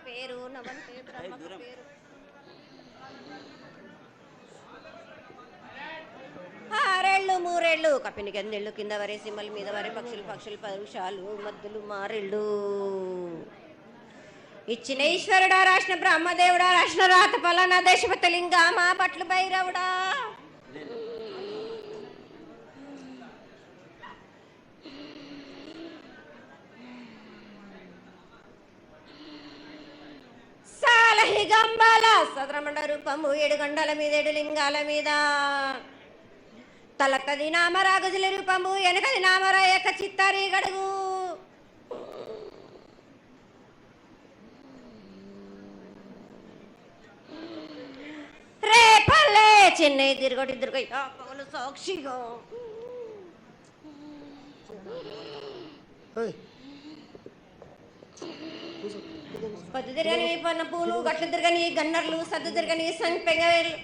పేరు నవంతే బ్రహ్మకు పేరు. ఆరేళ్ళు మూరేళ్ళు కప్పిని గందెళ్ళు కింద వరే సింహల మీద వరే పక్షులు పక్షులు పరుషాలు మద్దులు మారెళ్ళు. ఇచ్చిన ఈశ్వరుడా రాసిన బ్రహ్మదేవుడా రాసిన రాత పలానా దేశపతి లింగా మా పట్లు భైరవుడా. సాలహిగంబాల సద్రమండ రూపము 7 గండల మీద 7 లింగాల మీద తలకది నామరాగుజుల రూపము వెనకది నామరా యొక్క చిత్తారి గడుగు. రేపల్లే చెన్నై తిరుగొట్టి దుర్గయ్య పగలు సాక్షిగా పద్దు తిరగని పన్న పూలు గట్లు తిరగని గన్నర్లు సద్దు తిరగని సంపెంగవేళ్ళు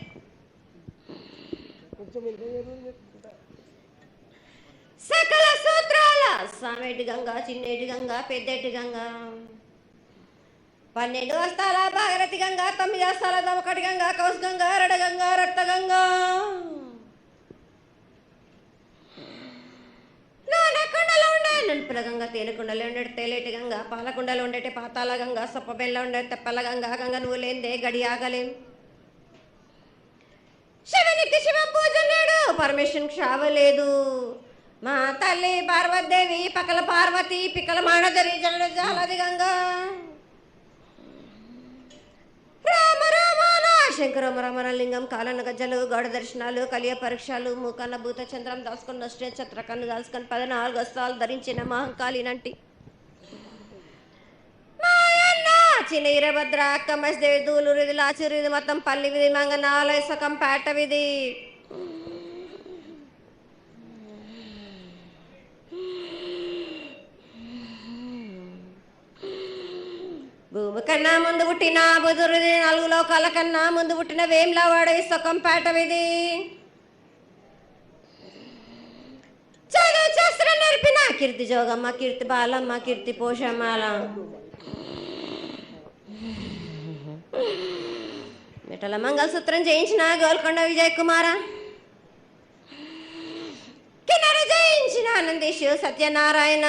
సకల సూత్రాల సామేటి గంగా చిన్నేటి గంగా పెద్దేటి గంగా 12 వస్తాల భాగరథి గంగా 9 వస్తాల దమకటి గంగా కౌస్ గంగా రడ గంగా రక్త గంగా కుండలో ఉండే నలుపుల గంగా తేనెకుండలో ఉండే తేలేటి గంగా పాలకుండలో ఉండేటి పాతాల గంగా సొప్పబెల్ల ఉండే తెప్పల గంగా గంగ నువ్వు లేందే గడి ఆగలేం. శివునికి శివం పూజ లేడు పరమేశ్వరునికి క్షావలేదు. మా తల్లి పార్వతీదేవి పకల పార్వతి పికల మాణధరి జనుడు జాలది గంగా రామ రామాన శంకరమ రమణ లింగం కాలన గజ్జలు గౌడ దర్శనాలు కలియ పరీక్షలు మూకన్న భూత చంద్రం దాసుకొని నష్టే ఛత్రకన్ను దాల్చుకొని 14 వస్త్రాలు ధరించిన మహంకాళినంటి చిన్న ఈరభద్ర కమస్దేవి దూలూరిది లాచూరిది మొత్తం పల్లి విధి మంగనాలయ సకం పేట విధి భూమి కన్నా ముందు పుట్టిన బుధురిది 4 లోకాల కన్నా ముందు పుట్టిన వేమ్లవాడ సకం పేట విధి చదువు శాస్త్రం నేర్పిన కీర్తి జోగమ్మ కీర్తి బాలమ్మ కీర్తి పోషమాల మిటల మంగళసూత్రం చేయించిన గోల్కొండ విజయ్ కుమార కిన్నర జయించిన ఆనందేశు సత్యనారాయణ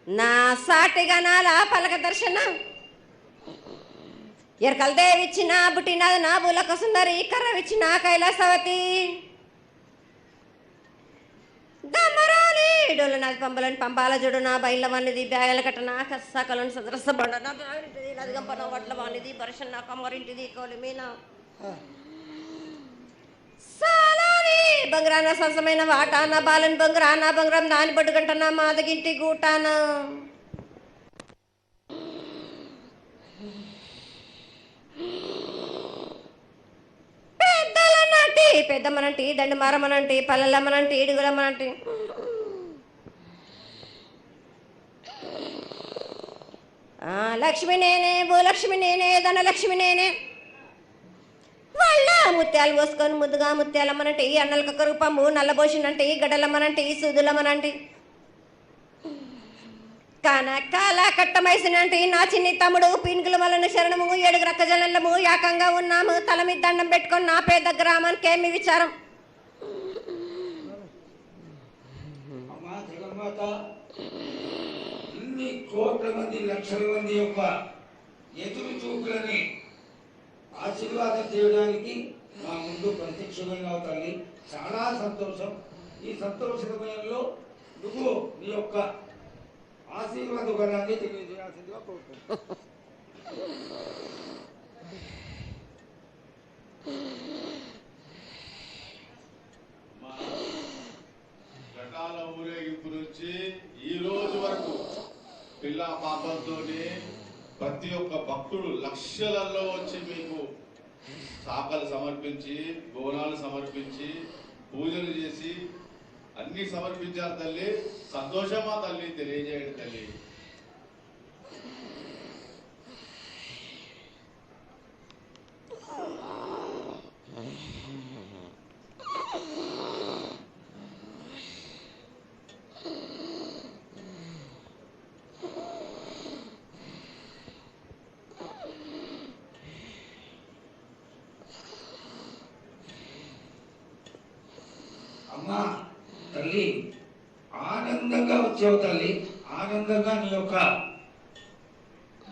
నా సాటిగా నాల పలక దర్శన ఎరకల దేవిచ్చిన బుట్టినది నా బులక సుందరి కర్రవిచ్చిన కైలాసవతి దమ్మరాని డోలు నాది పంపలని పంపాల జుడు నా బయల వానిది బ్యాగల కట్ట నా కసకలను సదరస బండ నా బ్యాగింటిది లదిగంపన వడ్ల వానిది పరషన్ నా కమ్మరింటిది కోలిమీన సాలాని బంగ్రాన సరసమైన వాటాన బాలన్ బంగ్రాన బంగ్రం దాని పట్టుకుంటున్న మాదగింటి గూటాన పెద్దలనంటి పెద్దమ్మనంటి దండు మారమ్మనంటి పల్లెలమ్మనంటి ఇడుగులమ్మనంటి లక్ష్మి నేనే భూలక్ష్మి నేనే ధనలక్ష్మి నేనే వాళ్ళ ముత్యాలు పోసుకొని ముద్దుగా ముత్యాలమ్మనంటే అన్నలకొక రూపము నల్లబోసినంటే గడ్డలమ్మనంటే సూదులమ్మనంటే కనకాల కట్టమైసినంటే నా చిన్ని తమ్ముడు పీనుకుల వలన శరణము 7 రక్కజలము ఏకంగా ఉన్నాము తల మీద దండం పెట్టుకొని నా పేద గ్రామానికి ఏమి విచారం. ఇన్ని కోట్ల మంది లక్షల మంది యొక్క ఎదురు చూపులని ఆశీర్వాదం చేయడానికి మా ముందు ప్రత్యక్షమైన తల్లి చాలా సంతోషం. ఈ సంతోష సమయంలో నువ్వు నీ యొక్క ఆశీర్వాద గుణాన్ని తెలియజేయాల్సిందిగా కోరుకుంటున్నాను. ఘటాల ఊరేగింపు నుంచి ఈ రోజు వరకు పిల్ల పాపంతోనే ప్రతి ఒక్క భక్తుడు లక్షలలో వచ్చి మీకు శాఖలు సమర్పించి బోనాలు సమర్పించి పూజలు చేసి అన్ని సమర్పించారు తల్లి. సంతోషమా తల్లి తెలియజేయండి తల్లి. తల్లి ఆనందంగా వచ్చావు తల్లి. ఆనందంగా నీ యొక్క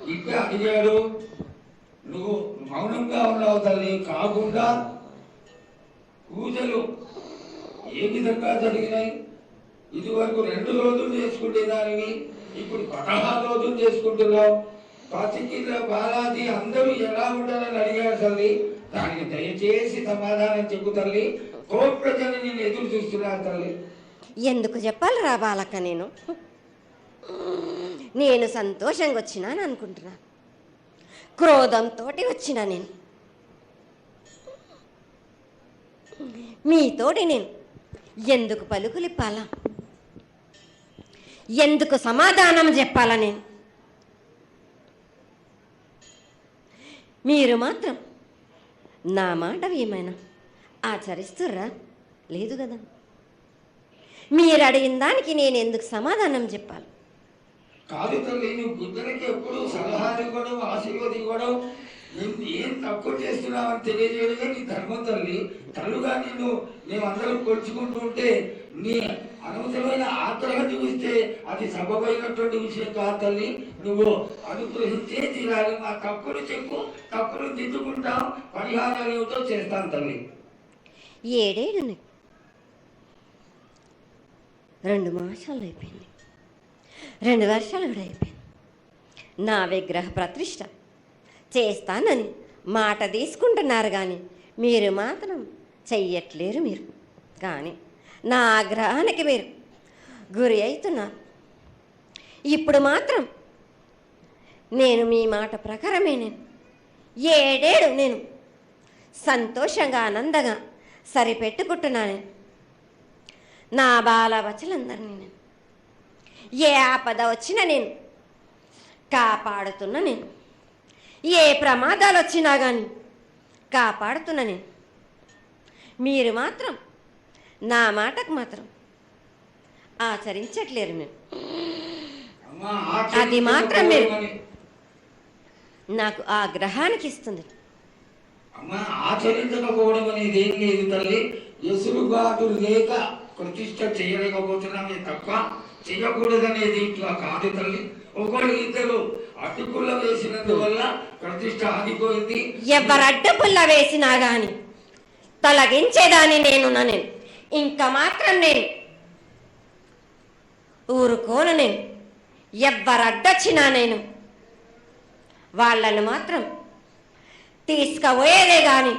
బిడ్డ అడిగాడు, నువ్వు మౌనంగా ఉన్నావు తల్లి. కాకుండా పూజలు ఏ విధంగా జరిగినాయి? ఇదివరకు 2 రోజులు చేసుకునేదానివి, ఇప్పుడు 16 రోజులు చేసుకుంటున్నావు. పసికిల బాలాజీ అందరూ ఎలా ఉంటారని అడిగాడు తల్లి. దానికి దయచేసి సమాధానం చెప్పు తల్లి. కోటి ప్రజలు నేను ఎదురు చూస్తున్నారు తల్లి. ఎందుకు చెప్పాలి రా బాలక్క, నేను సంతోషంగా వచ్చినాను అనుకుంటున్నాను. క్రోధంతో వచ్చిన నేను మీతోటి నేను ఎందుకు పలుకులిప్పాలా, ఎందుకు సమాధానం చెప్పాలా? నేను మీరు మాత్రం నా మాట ఏమైనా ఆచరిస్తుర్రా? లేదు కదా. మీరు అడిగిన దానికి నేను ఎందుకు సమాధానం చెప్పాలి? కాదు తల్లి, నువ్వు బుద్ధునికి ఎప్పుడు సలహాలు ఇవ్వడం, ఆశీర్వాదం ఇవ్వడం, ఏం తక్కువ చేస్తున్నావని తెలియజేయడమే నీ ధర్మం తల్లి. తల్లుగా మేమందరం కొలుచుకుంటూ ఉంటే నీ అనవసరమైన ఆగ్రహం చూపిస్తే అది సబబైనటువంటి విషయం కాదు తల్లి. నువ్వు అనుగ్రహించే తీరాలి. మా తప్పులు చెప్పు, తప్పులు దిద్దుకుంటాం, పరిహారాలు ఏమిటో చేస్తాను తల్లి. 7 ఏళ్ళు 2 మాసాలు అయిపోయింది, 2 వర్షాలు కూడా అయిపోయింది. నా విగ్రహ ప్రతిష్ట చేస్తానని మాట తీసుకుంటున్నారు కానీ మీరు మాత్రం చెయ్యట్లేరు. మీరు కానీ నా ఆగ్రహానికి మీరు గురి అవుతున్నారు. ఇప్పుడు మాత్రం నేను మీ మాట ప్రకారమే 7 ఏళ్ళు నేను సంతోషంగా ఆనందంగా సరిపెట్టుకుంటున్నాను. నా బాలవచలందరినీ నేను ఏ ఆపద వచ్చినా నేను కాపాడుతున్నా. నేను ఏ ప్రమాదాలు వచ్చినా కానీ కాపాడుతున్నా. నేను మీరు మాత్రం నా మాటకు మాత్రం ఆచరించట్లేరు. నేను అది మాత్రం మీరు నాకు ఆగ్రహానికి ఇస్తుంది. అమ్మా, ఆచరించకపోవడం అనేది ఏం లేదు తల్లి. ఎసురుబాటు లేక ప్రతిష్ట చేయలేకపోతున్నామే తప్ప చేయకూడదనేది ఇట్లా కాదు తల్లి. ఒకళ్ళు ఇద్దరు అడ్డుపుల్ల వేసినందువల్ల ప్రతిష్ట ఆగిపోయింది. ఎవరు అడ్డుపుల్ల వేసినా గాని తొలగించేదాన్ని నేను ఇంకా మాత్రం నేను ఊరుకోను. నేను ఎవరు అడ్డొచ్చినా నేను వాళ్ళను మాత్రం తీసుకుపోయేదే కానీ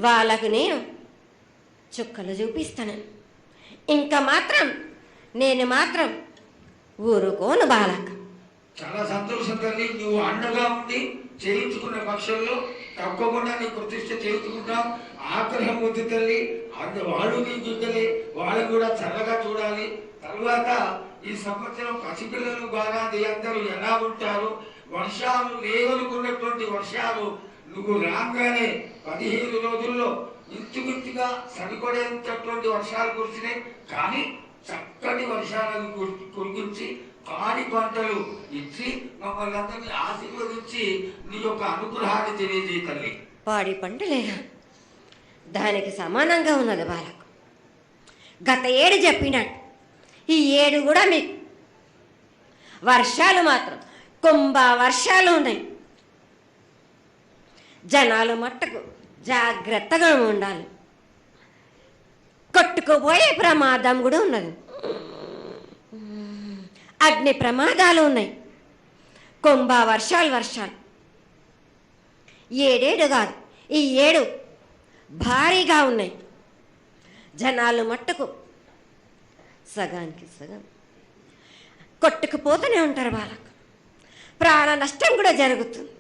వాళ్ళకు నేను చుక్కలు చూపిస్తాను. ఇంకా మాత్రం నేను మాత్రం ఊరుకోను బాలక్క. చాలా సంతోషం తల్లి. నువ్వు అండగా ఉండి చేయించుకున్న పక్షంలో తప్పకుండా నీ ప్రతిష్ట చేయించుకుంటాం. ఆగ్రహం వద్దు తల్లి. వాళ్ళు నీ బిడ్డలే, వాళ్ళు కూడా చల్లగా చూడాలి. తర్వాత ఈ సంవత్సరం పసిపిల్లలు బాగా అందరూ ఎలా ఉంటారు? వర్షాలు లేవనుకున్నటువంటి వర్షాలు నువ్వు రాగానే 15 రోజుల్లో ఇంచుమించుగా సరిపడేటటువంటి వర్షాలు కురిసినాయి. కానీ చక్కటి వర్షాలను కురిపించి పాడి పంటలు ఇచ్చి మమ్మల్ని అందరినీ ఆశీర్వదించి నీ యొక్క అనుగ్రహాన్ని తెలియజేయ తల్లి. పాడి పంటలేగా దానికి సమానంగా ఉన్నది బాలకు. గత 7 చెప్పినట్టు ఈ 7 కూడా మీకు వర్షాలు మాత్రం కుంభ వర్షాలు ఉన్నాయి. జనాలు మట్టుకు జాగ్రత్తగా ఉండాలి. కొట్టుకుపోయే ప్రమాదం కూడా ఉన్నది. అగ్ని ప్రమాదాలు ఉన్నాయి. కుంభ వర్షాలు 7 కాదు, ఈ 7 భారీగా ఉన్నాయి. జనాలు మట్టుకు సగానికి సగం కొట్టుకుపోతూనే ఉంటారు. వాళ్ళకు ప్రాణ నష్టం కూడా జరుగుతుంది.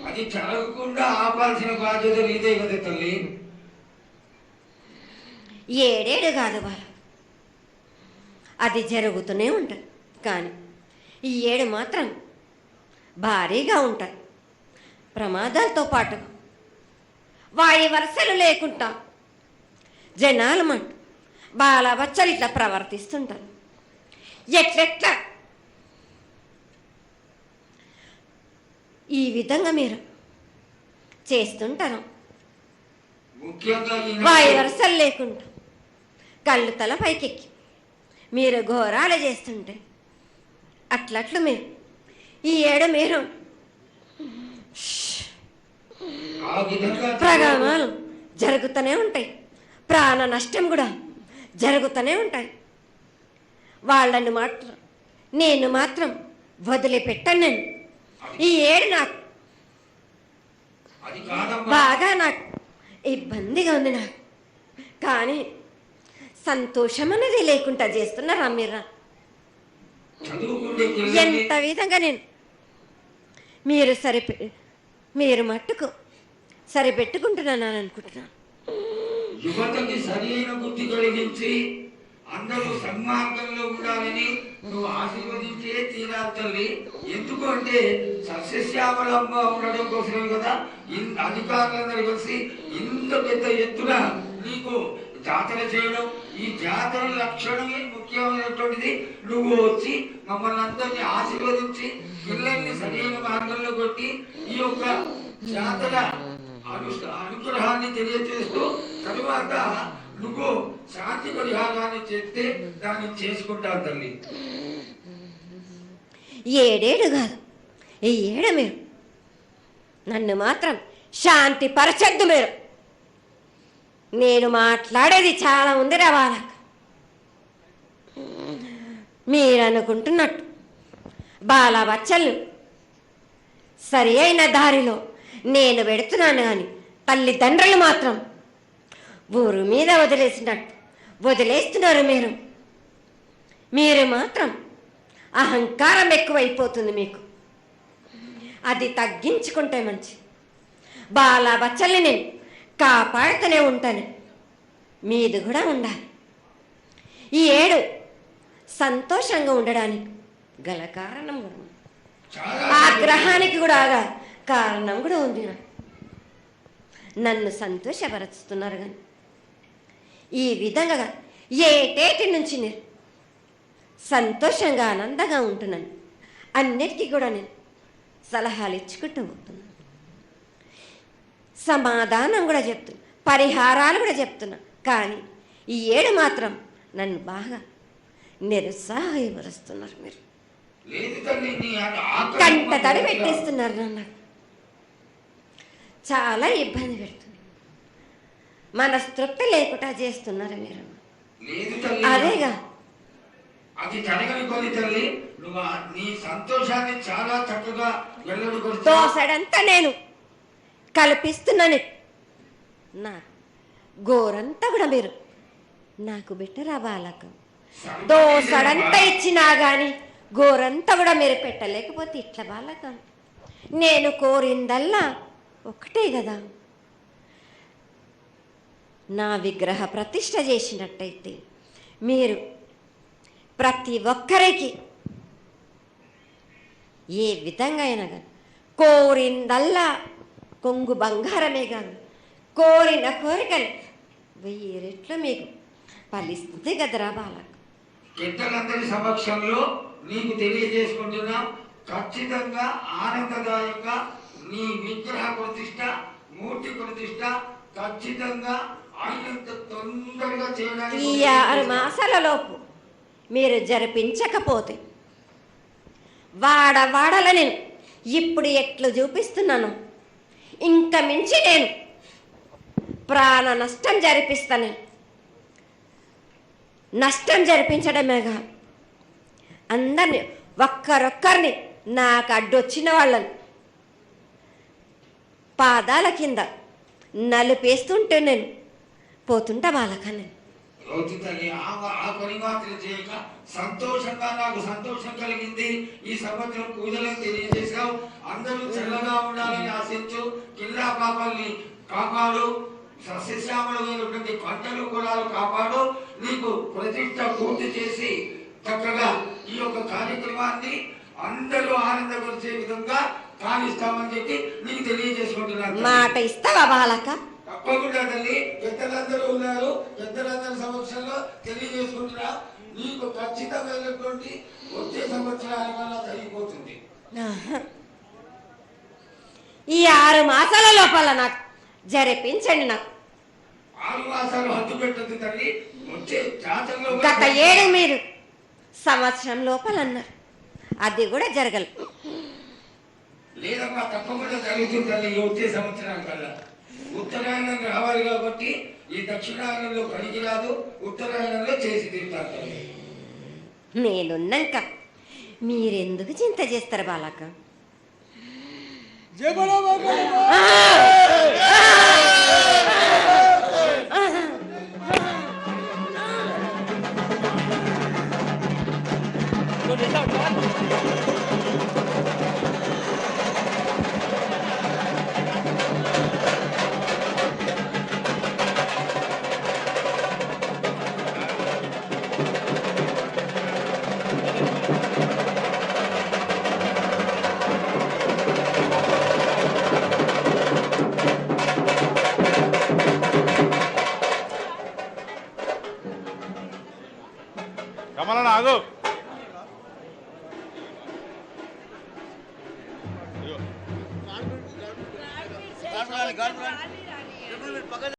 అది జరగకుండా ఆపాల్సిన బాధ్యత నీదే కదా తల్లి. 7 కాదు వాళ్ళు, అది జరుగుతూనే ఉంటుంది. కానీ ఈ 7 మాత్రం భారీగా ఉంటాయి. ప్రమాదాలతో పాటు వాయి వరుసలు లేకుండా జనాలు మట్టు బాలబచ్చలు ఇట్లా ప్రవర్తిస్తుంటారు. ఎట్లెట్లా ఈ విధంగా మీరు చేస్తుంటారు. ముఖ్యంగా వాయి వరుసలు లేకుండా కళ్ళు తల పైకెక్కి మీరు ఘోరాలు చేస్తుంటే అట్లట్లు మీరు ఈ ఏడు మీరు ఆ విధంగా ప్రగామాలు జరుగుతూనే ఉంటాయి, ప్రాణ నష్టం కూడా జరుగుతూనే ఉంటాయి. వాళ్ళని మాత్రం నేను మాత్రం వదిలిపెట్టాను. నేను ఈ ఏడు నాకు అది కాదమ్మా. బాగా నాకు ఇబ్బందిగా ఉంది నాకు, కానీ సంతోషం అనేది లేకుండా చేస్తున్నారా మీరు? చదువుకుంటే పిల్లల్ని ఎంత విధంగా నేను మీరు మట్టుకు సరిపెట్టుకుంటున్నాను అనుకుంటున్నాను. యువతకి సరైన బుద్ధి కలిగించి అందరూ సన్మార్గంలో ఉండాలని నువ్వు ఆశీర్వదించే తీరాలి తల్లి. ఎందుకు అంటే సస్యశ్యామలంగా ఉండడం కోసమే కదా అధికారులందరూ కలిసి ఇంత పెద్ద ఎత్తున నీకు జాతర చేయడం. ఈ జాతర లక్షణమే ముఖ్యమైనటువంటిది. నువ్వు వచ్చి మమ్మల్ని అందరినీ ఆశీర్వదించి పిల్లల్ని సరైన మార్గంలో కొట్టి ఈ యొక్క జాతర అనుగ్రహాన్ని తెలియజేస్తూ తరువాత నువ్వు శాంతి పరిహారాన్ని చేస్తే దాన్ని చేసుకుంటావు తల్లి. ఏడేడు కాదు, ఈ ఏడు మీరు నన్ను మాత్రం శాంతి పరచద్దు. నేను మాట్లాడేది చాలా ఉంది వాళ్ళకు. మీరు అనుకుంటున్నట్టు బాలబచ్చలు సరి అయిన దారిలో నేను పెడుతున్నాను, కానీ తల్లిదండ్రులు మాత్రం ఊరు మీద వదిలేస్తున్నారు. మీరు మాత్రం అహంకారం ఎక్కువైపోతుంది మీకు. అది తగ్గించుకుంటే మంచి. బాలబచ్చల్ని నేను కాపాడుతూనే ఉంటాను, మీది కూడా ఉండాలి. ఈ ఏడు సంతోషంగా ఉండడానికి గల కారణం కూడా ఉంది. ఆగ్రహానికి కూడా కారణం కూడా ఉంది. నన్ను సంతోషపరుస్తున్నారు, కానీ ఈ విధంగా ఏటేటి నుంచి నేను సంతోషంగా ఆనందంగా ఉంటున్నాను. అన్నిటికీ కూడా నేను సలహాలు ఇచ్చుకుంటూ పోతున్నాను, సమాధానం కూడా చెప్తున్నా, పరిహారాలు కూడా చెప్తున్నా. కానీ ఈ ఏడు మాత్రం నన్ను బాగా నిరుత్సాహపరుస్తున్నారు. మీరు కంట తడి పెట్టేస్తున్నారు, నన్ను చాలా ఇబ్బంది పెడుతుంది, మనస్తృప్తి లేకుండా చేస్తున్నారు మీరు. అదేగా అది జరగని కొని తల్లి. నువ్వు నీ సంతోషాన్ని చాలా చక్కగా దోసడంతా నేను కల్పిస్తున్నాను. నా గోరంతా కూడా మీరు నాకు బెట్టరా బాలకు. దోసడంతా ఇచ్చినా కానీ గోరంతా కూడా మీరు పెట్టలేకపోతే ఇట్లా బాలకు. నేను కోరిందల్లా ఒకటే కదా, నా విగ్రహ ప్రతిష్ఠ చేసినట్టయితే మీరు ప్రతి ఒక్కరికి ఏ విధంగా అయినా కానీ కోరిందల్లా కొంగు బంగారమే కాదు, కోరిన కోరికలు 1000 రెట్లు మీకు ఫలిస్తుంది కదరా బాలకు. పెద్దలందరి సమక్షంలో నీకు తెలియజేసుకుంటున్నా, ఖచ్చితంగా ఆనందదాయంగా నీ విగ్రహ ప్రతిష్ట, మూర్తి ప్రతిష్ట ఖచ్చితంగా అయినంత తొందరగా చేయడానికి. ఈ 6 మాసాల లోపు మీరు జరిపించకపోతే వాడవాడల నేను ఇప్పుడు ఎట్లు చూపిస్తున్నాను, ఇంకా మించి నేను ప్రాణ నష్టం జరిపిస్తాను. నష్టం జరిపించడమేగా, అందరినీ ఒక్కరొక్కరిని నాకు అడ్డొచ్చిన వాళ్ళని పాదాల కింద నలిపేస్తుంటే నేను పోతుంటా వాళ్ళకని. ఆ పని మాత్రం చేయక సంతోషంగా నాకు సంతోషం కలిగింది. ఈ సంవత్సరం పూజలను తెలియజేశావు. అందరూ చల్లగా ఉండాలని ఆశించు. కిల్లా పాపాలని కాపాడు, సస్యశ్యామలమైనటువంటి పంటలు పొలాలు కాపాడు. నీకు ప్రతిష్ట పూర్తి చేసి చక్కగా ఈ యొక్క కార్యక్రమాన్ని అందరూ ఆనందపరిచే విధంగా కానిస్తామని చెప్పి నీకు తెలియజేసుకుంటున్నాను. మాట ఇస్తావా బాలక? తప్పకుండా తల్లి. పెద్దలందరూ ఉన్నారు, పెద్దలందరి సమక్షంలో తెలియజేసుకుంటున్నా. నీకు ఖచ్చితమైనటువంటి వచ్చే సంవత్సరాల వల్ల జరిగిపోతుంది. ఈ 6 మాసాల లోపల నాకు జరిపించండి. నాకు 6 మాసాలు హద్దు పెట్టద్దు తల్లి. వచ్చే జాతరలో గత ఏడు మీరు సంవత్సరం లోపలన్నారు, అది కూడా జరగలేదు. లేదమ్మా, తప్పకుండా జరుగుతుంది తల్లి. వచ్చే సంవత్సరం కల్లా ఉత్తరాయణం రావాలి కాబట్టి ఈ దక్షిణాయనంలో పనికి రాదు, ఉత్తరాయణంలో చేసి తీరుతారు తల్లి. నేనున్నాక మీరెందుకు చింత చేస్తారు బాలక? కమలన్న ఆగు.